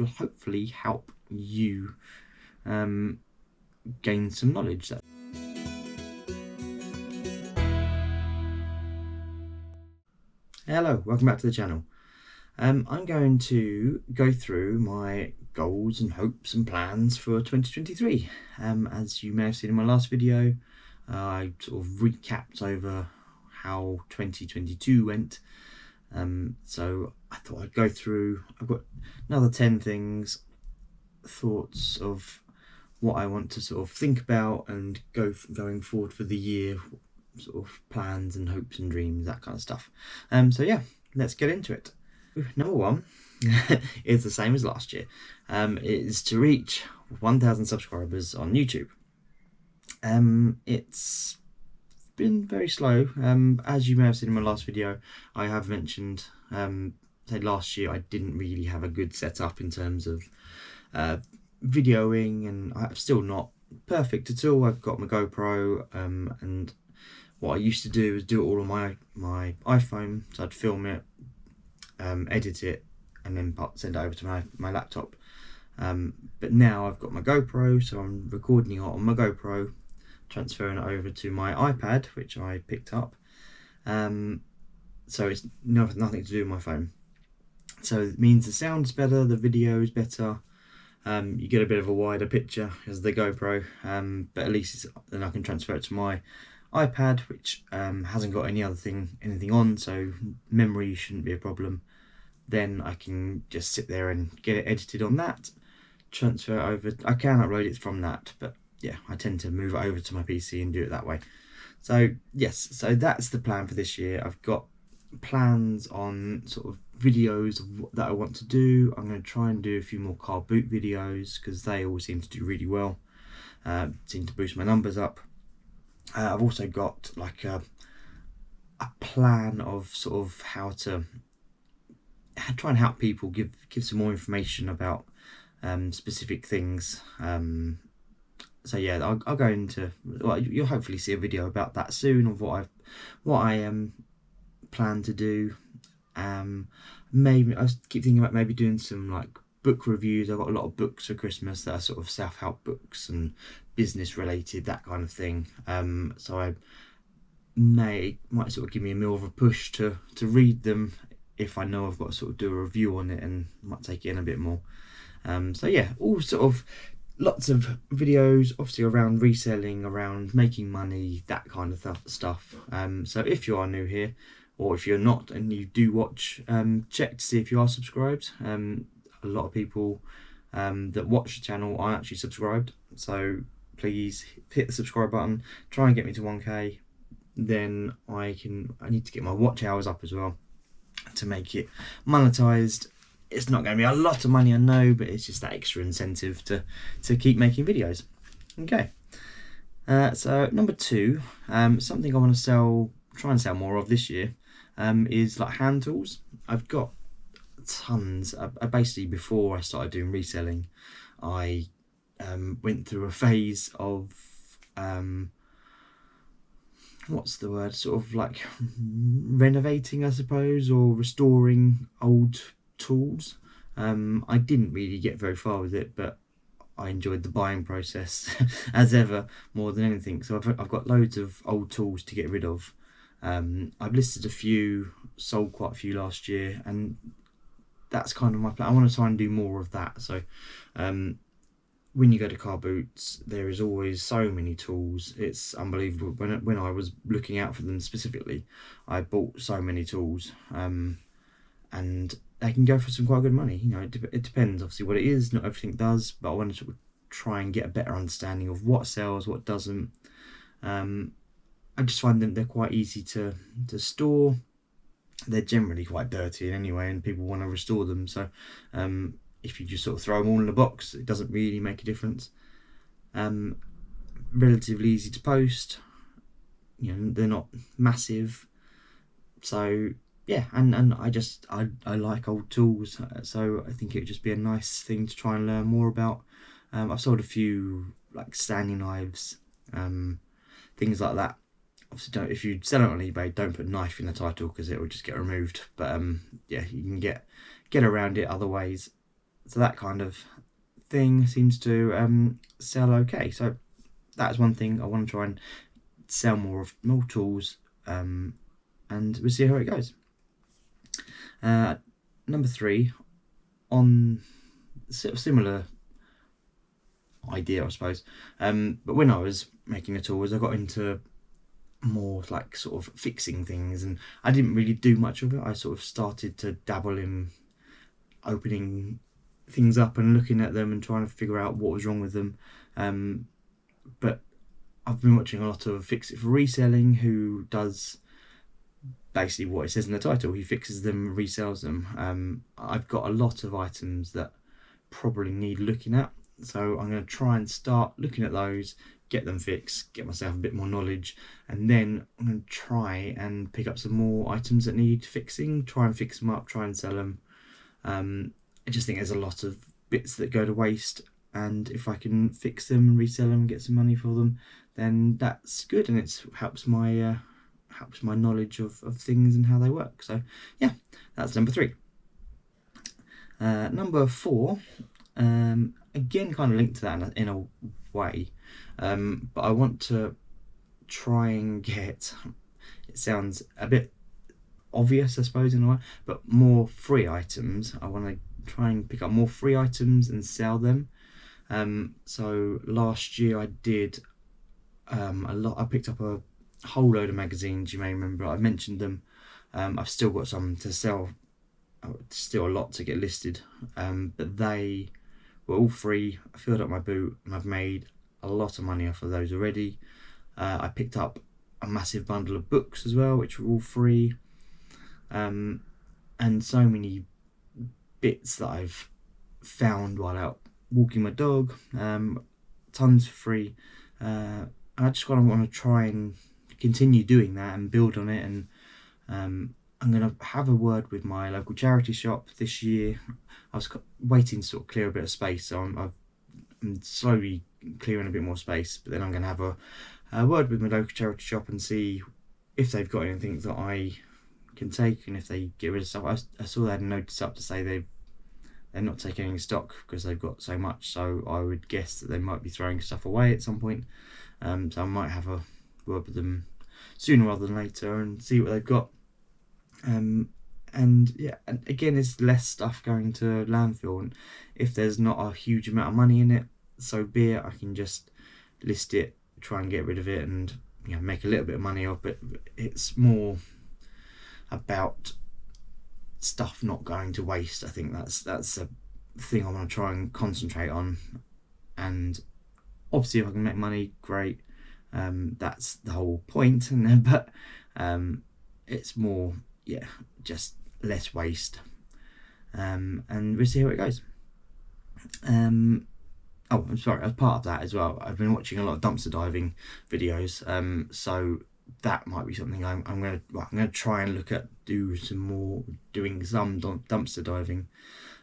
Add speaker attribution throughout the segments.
Speaker 1: will hopefully help you gain some knowledge. Hello, welcome back to the channel. I'm going to go through my goals and hopes and plans for 2023. As you may have seen in my last video, I sort of recapped over how 2022 went. So I thought I'd go through. I've got another 10 things, thoughts of what I want to sort of think about and going forward for the year, sort of plans and hopes and dreams, that kind of stuff. So yeah, let's get into it. Number one is the same as last year. It is to reach 1,000 subscribers on YouTube. It's been very slow. As you may have seen in my last video, I have mentioned say last year I didn't really have a good setup in terms of videoing, and I'm still not perfect at all. I've got my GoPro, and what I used to do was do it all on my iPhone. So I'd film it, edit it, and then send it over to my laptop. But now I've got my GoPro, so I'm recording it on my GoPro, transferring it over to my iPad, which I picked up. So it's nothing to do with my phone. So it means the sound's better, the video is better. You get a bit of a wider picture as the GoPro, but at least then I can transfer it to my iPad, which hasn't got anything on, so memory shouldn't be a problem. Then I can just sit there and get it edited on that, transfer it over. I can upload it from that, but yeah, I tend to move it over to my PC and do it that way. So yes, so that's the plan for this year. I've got plans on sort of videos that I want to do. I'm going to try and do a few more car boot videos because they always seem to do really well, seem to boost my numbers up. I've also got like a plan of sort of how to try and help people, give some more information about specific things. So yeah, I'll go into, well, you'll hopefully see a video about that soon of what I plan to do. Maybe I keep thinking about maybe doing some like book reviews. I've got a lot of books for Christmas that are sort of self-help books and business related, that kind of thing. So I might sort of give me more of a push to read them if I know I've got to sort of do a review on it, and might take it in a bit more. So yeah, all sort of lots of videos, obviously around reselling, around making money, that kind of stuff. So if you are new here, or if you're not and you do watch, check to see if you are subscribed. A lot of people that watch the channel aren't actually subscribed, so please hit the subscribe button, try and get me to 1k. Then I need to get my watch hours up as well to make it monetized. It's not going to be a lot of money, I know, but it's just that extra incentive to keep making videos. Okay, so number two, something I want to try and sell more of this year, is like hand tools. I've got tons. I basically, before I started doing reselling, I went through a phase of what's the word, sort of like renovating, I suppose, or restoring old tools. I didn't really get very far with it, but I enjoyed the buying process as ever, more than anything. So I've got loads of old tools to get rid of. I've listed a few, sold quite a few last year, and that's kind of my plan. I want to try and do more of that. So when you go to car boots, there is always so many tools. It's unbelievable. When I was looking out for them specifically, I bought so many tools, and they can go for some quite good money. You know, it depends obviously what it is. Not everything does, but I want to sort of try and get a better understanding of what sells, what doesn't. I just find them, they're quite easy to store. They're generally quite dirty anyway, and people want to restore them. So if you just sort of throw them all in a box, it doesn't really make a difference. Relatively easy to post. You know, they're not massive. So yeah, and I like old tools, so I think it would just be a nice thing to try and learn more about. I've sold a few like Stanley knives, things like that. Obviously, if you sell it on eBay, don't put knife in the title because it will just get removed. But yeah, you can get around it other ways. So that kind of thing seems to sell okay. So that's one thing I want to try and sell more tools, and we'll see how it goes. Number 3, on sort of similar idea, I suppose. But when I was making the tools, I got into more like sort of fixing things, and I didn't really do much of it. I sort of started to dabble in opening things up and looking at them and trying to figure out what was wrong with them. But I've been watching a lot of Fix It for Reselling, who does basically what it says in the title. He fixes them, resells them. I've got a lot of items that probably need looking at, so I'm going to try and start looking at those, get them fixed, get myself a bit more knowledge, and then I'm going to try and pick up some more items that need fixing, try and fix them up, try and sell them. I just think there's a lot of bits that go to waste, and if I can fix them and resell them and get some money for them, then that's good, and it helps my knowledge of things and how they work. So yeah, that's number 3. Number 4, again kind of linked to that in a way, but I want to try and get, it sounds a bit obvious I suppose in a way, but more free items. I want to try and pick up more free items and sell them. So last year I did a lot. I picked up a whole load of magazines. You may remember I mentioned them. I've still got some to sell, still a lot to get listed, but they were all free. I filled up my boot and I've made a lot of money off of those already. I picked up a massive bundle of books as well, which were all free, and so many bits that I've found while out walking my dog, tons for free, and I just kind of want to try and continue doing that and build on it. And I'm going to have a word with my local charity shop this year. I was waiting to sort of clear a bit of space, so I'm slowly clearing a bit more space, but then I'm going to have a word with my local charity shop and see if they've got anything that I can take, and if they get rid of stuff. I saw they had a notice up to say they're not taking any stock because they've got so much, so I would guess that they might be throwing stuff away at some point. So I might have a word with them sooner rather than later and see what they've got. And yeah, and again, it's less stuff going to landfill, and if there's not a huge amount of money in it, so be it. I can just list it, try and get rid of it, and make a little bit of money off it. It's more about stuff not going to waste. I think that's a thing I want to try and concentrate on, and obviously if I can make money, great. That's the whole point, but it's more, just less waste, and we'll see how it goes. Oh, I'm sorry, as part of that as well, I've been watching a lot of dumpster diving videos, so that might be something I'm going to try and look at, doing some dumpster diving.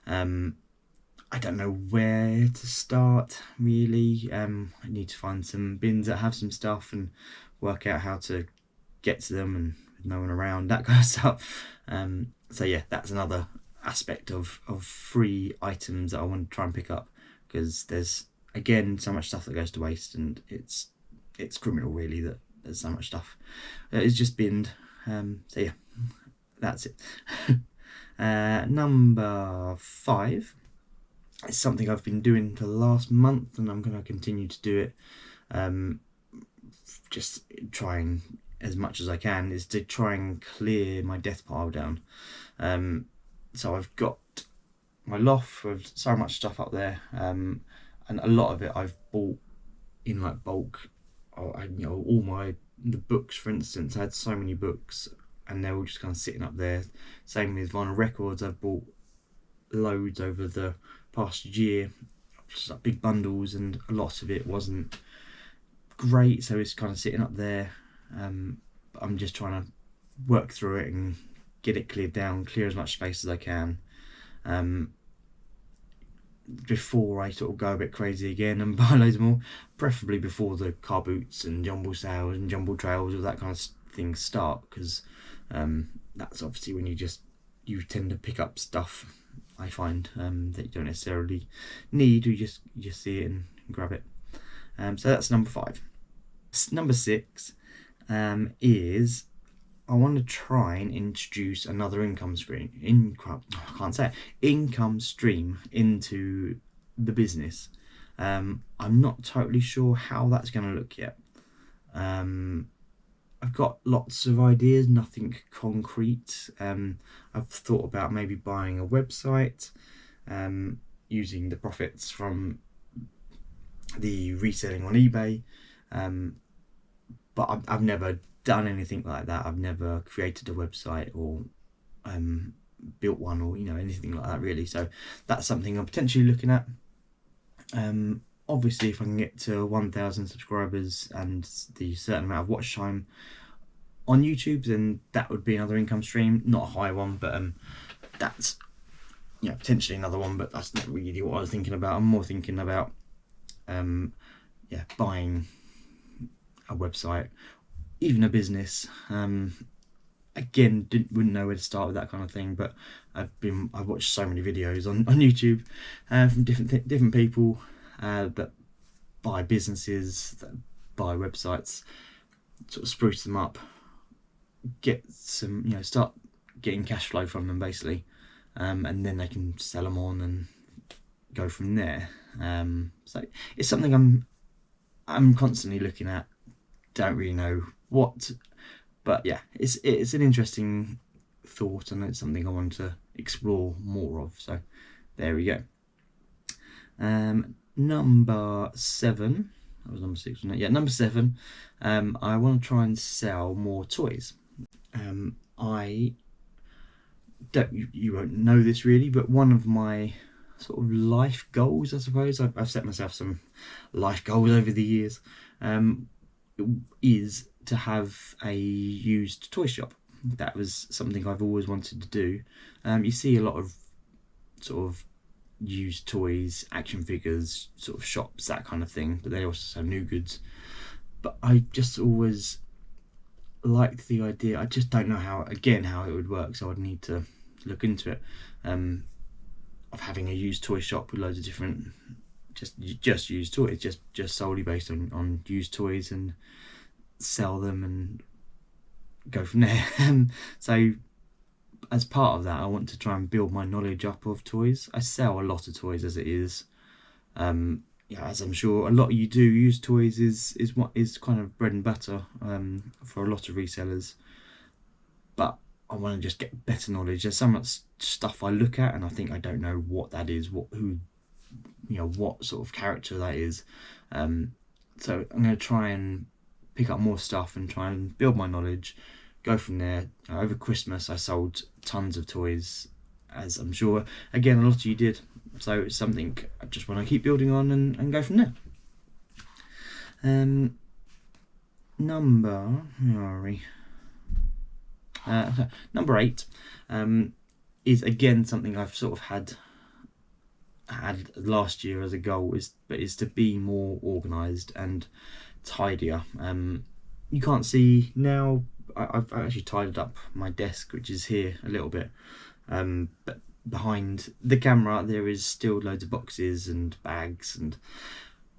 Speaker 1: I don't know where to start really. I need to find some bins that have some stuff and work out how to get to them, and with no one around, that kind of stuff. So yeah, that's another aspect of free items that I want to try and pick up, because there's again so much stuff that goes to waste, and it's criminal really that there's so much stuff that is just binned. So yeah, that's it. Number 5 is something I've been doing for the last month, and I'm going to continue to do it. Just trying as much as I can, is to try and clear my death pile down. So I've got my loft with so much stuff up there, and a lot of it I've bought in like bulk. All the books, for instance, I had so many books and they're all just kind of sitting up there. Same with vinyl records. I've bought loads over the past year, just like big bundles, and a lot of it wasn't great, so it's kind of sitting up there. But I'm just trying to work through it and get it cleared down, clear as much space as I can, before I sort of go a bit crazy again and buy loads more, preferably before the car boots and jumble sales and jumble trails, all that kind of things start, because that's obviously when you tend to pick up stuff I find that you don't necessarily need. You just see it and grab it. So that's number 5. Number 6 is I want to try and introduce another income stream. I can't say it, income stream into the business. I'm not totally sure how that's going to look yet. I've got lots of ideas, nothing concrete. I've thought about maybe buying a website, using the profits from the reselling on eBay, but I've never done anything like that. I've never created a website or built one, or anything like that really. So that's something I'm potentially looking at. Obviously, if I can get to 1,000 subscribers and the certain amount of watch time on YouTube, then that would be another income stream. Not a high one, but that's potentially another one. But that's not really what I was thinking about. I'm more thinking about buying a website, even a business. Again, wouldn't know where to start with that kind of thing, but I've watched so many videos on YouTube from different people that buy businesses, that buy websites, sort of spruce them up, get some, start getting cash flow from them basically, and then they can sell them on and go from there. So it's something I'm constantly looking at. Don't really know what, but yeah, it's an interesting thought, and it's something I want to explore more of. So there we go. Number 7. That was number 6, wasn't it? Yeah, number 7. I want to try and sell more toys. I don't. You won't know this really, but one of my sort of life goals, I suppose, I've set myself some life goals over the years, is to have a used toy shop. That was something I've always wanted to do. You see a lot of sort of used toys, action figures, sort of shops, that kind of thing, but they also sell new goods. But I just always liked the idea. I just don't know how it would work, so I'd need to look into it, of having a used toy shop with loads of different just used toys, just solely based on used toys, and sell them and go from there. So as part of that, I want to try and build my knowledge up of toys. I sell a lot of toys as it is. As I'm sure a lot of you do, used toys is what is kind of bread and butter for a lot of resellers. But I want to just get better knowledge. There's so much stuff I look at and I think I don't know what that is, what sort of character that is. So I'm going to try and pick up more stuff and try and build my knowledge, go from there. Over Christmas I sold tons of toys, as I'm sure again a lot of you did, so it's something I just want to keep building on and go from there. Number 8 is again something I've sort of had last year as a goal, is to be more organised and tidier. You can't see now, I've actually tidied up my desk, which is here a little bit, but behind the camera there is still loads of boxes and bags and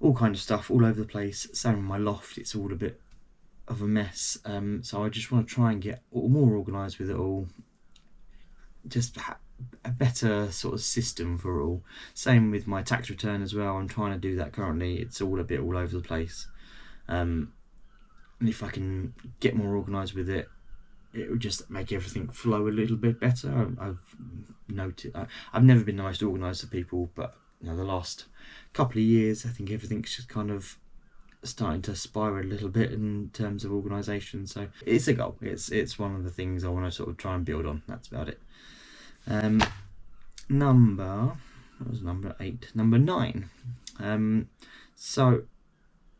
Speaker 1: all kind of stuff all over the place. Same in my loft, it's all a bit of a mess. So I just want to try and get more organised with it all, just a better sort of system for it all. Same with my tax return as well, I'm trying to do that currently. It's all a bit all over the place, and if I can get more organised with it, it would just make everything flow a little bit better. I've noted I've never been the most organised of people, but the last couple of years I think everything's just kind of starting to spiral a little bit in terms of organisation. So it's a goal. It's one of the things I want to sort of try and build on. That's about it. Number 8. Number 9. So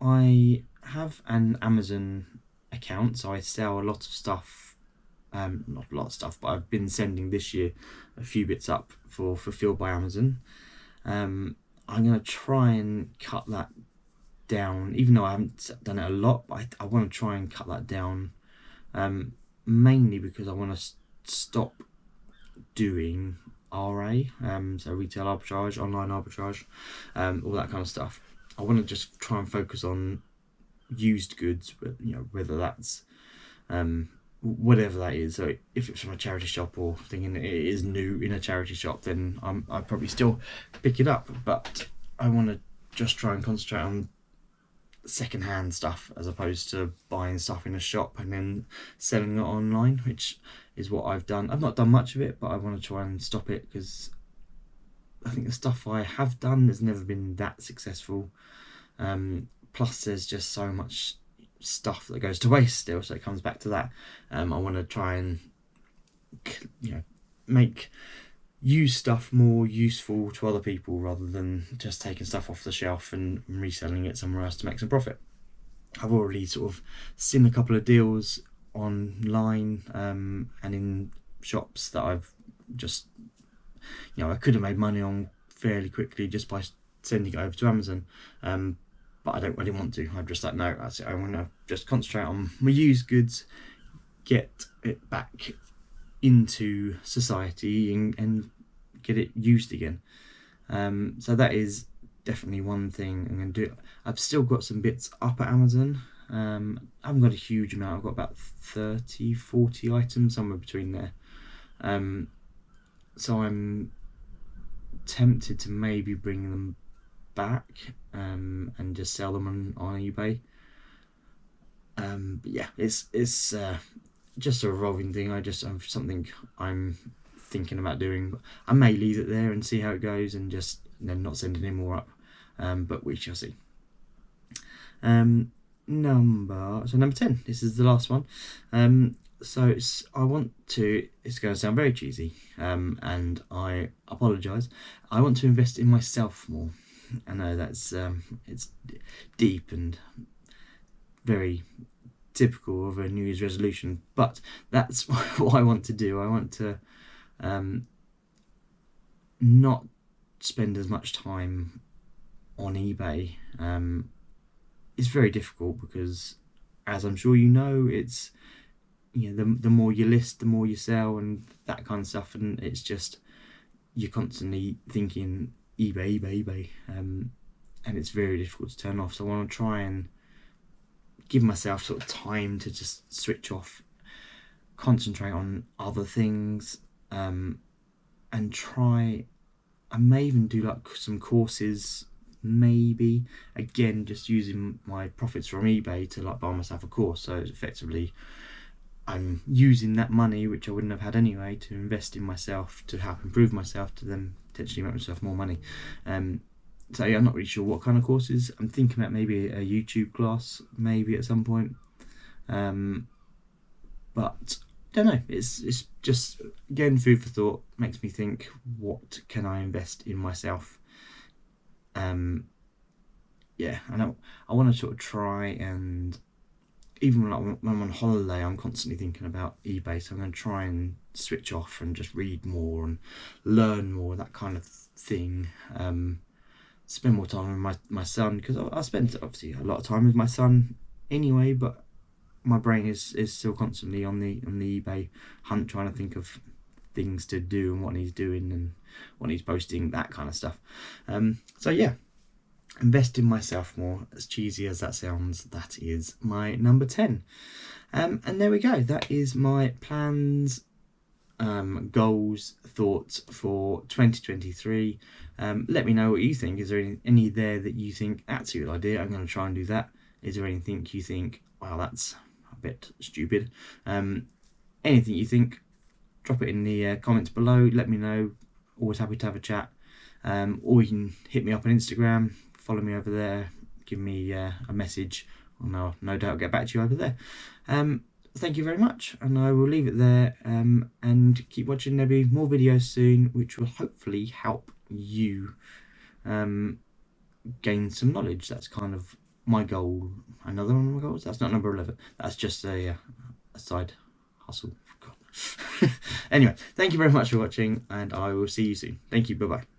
Speaker 1: I have an Amazon account, so I sell a lot of stuff. Not a lot of stuff, but I've been sending this year a few bits up for Fulfilled by Amazon. I'm going to try and cut that down, even though I haven't done it a lot, but I want to try and cut that down, mainly because I want to stop doing RA, so retail arbitrage, online arbitrage, all that kind of stuff. I want to just try and focus on used goods, but whether that's whatever that is. So if it's from a charity shop or thinking it is new in a charity shop, then I'd probably still pick it up. But I want to just try and concentrate on second-hand stuff as opposed to buying stuff in a shop and then selling it online, which is what I've done. I've not done much of it, but I want to try and stop it because I think the stuff I have done has never been that successful. Plus there's just so much stuff that goes to waste still, so it comes back to that. I want to try and make use stuff more useful to other people rather than just taking stuff off the shelf and reselling it somewhere else to make some profit. I've already sort of seen a couple of deals online and in shops that I've just I could have made money on fairly quickly just by sending it over to Amazon, but I didn't want to. I'm just like, no, that's it. I want to just concentrate on my used goods, get it back into society and get it used again. So that is definitely one thing I'm going to do. I've still got some bits up at Amazon. I haven't got a huge amount. I've got about 30-40 items, somewhere between there. So I'm tempted to maybe bring them back and just sell them on eBay. But yeah, it's just a revolving thing. Something I'm thinking about doing. I may leave it there and see how it goes and just then not send any more up, but we shall see. Number 10, this is the last one. So it's going to sound very cheesy, and I apologise. I want to invest in myself more. I know that's it's deep and very typical of a New Year's resolution, but that's what I want to do. I want to not spend as much time on eBay. It's very difficult because, as I'm sure you know, it's the more you list, the more you sell, and that kind of stuff. And it's just you're constantly thinking eBay, and it's very difficult to turn off. So I want to try and give myself sort of time to just switch off, concentrate on other things, and try. I may even do like some courses, maybe again just using my profits from eBay to like buy myself a course. So effectively I'm using that money, which I wouldn't have had anyway, to invest in myself, to help improve myself, to then potentially make myself more money. So yeah, I'm not really sure what kind of courses. I'm thinking about maybe a YouTube class, maybe at some point. But don't know. It's just again food for thought. Makes me think, what can I invest in myself? Yeah, I want to sort of try, and even when I'm on holiday, I'm constantly thinking about eBay. So I'm going to try and switch off and just read more and learn more, that kind of thing. Spend more time with my son, because I spend obviously a lot of time with my son anyway, but my brain is still constantly on the eBay hunt, trying to think of things to do and what he's doing and what he's posting, that kind of stuff. So yeah, invest in myself more. As cheesy as that sounds, that is my number 10. And there we go. That is my plans, goals, thoughts for 2023. Let me know what you think. Is there any there that you think that's a good idea? I'm going to try and do that. Is there anything you think, wow, that's a bit stupid? Anything you think, drop it in the comments below. Let me know. Always happy to have a chat. Or you can hit me up on Instagram, follow me over there, give me a message, and I'll no doubt get back to you over there. Thank you very much, and I will leave it there, and keep watching. There'll be more videos soon, which will hopefully help you gain some knowledge. That's kind of my goal. Another one of my goals. That's not number 11. That's just a side hustle. God. Anyway, thank you very much for watching, and I will see you soon. Thank you. Bye bye.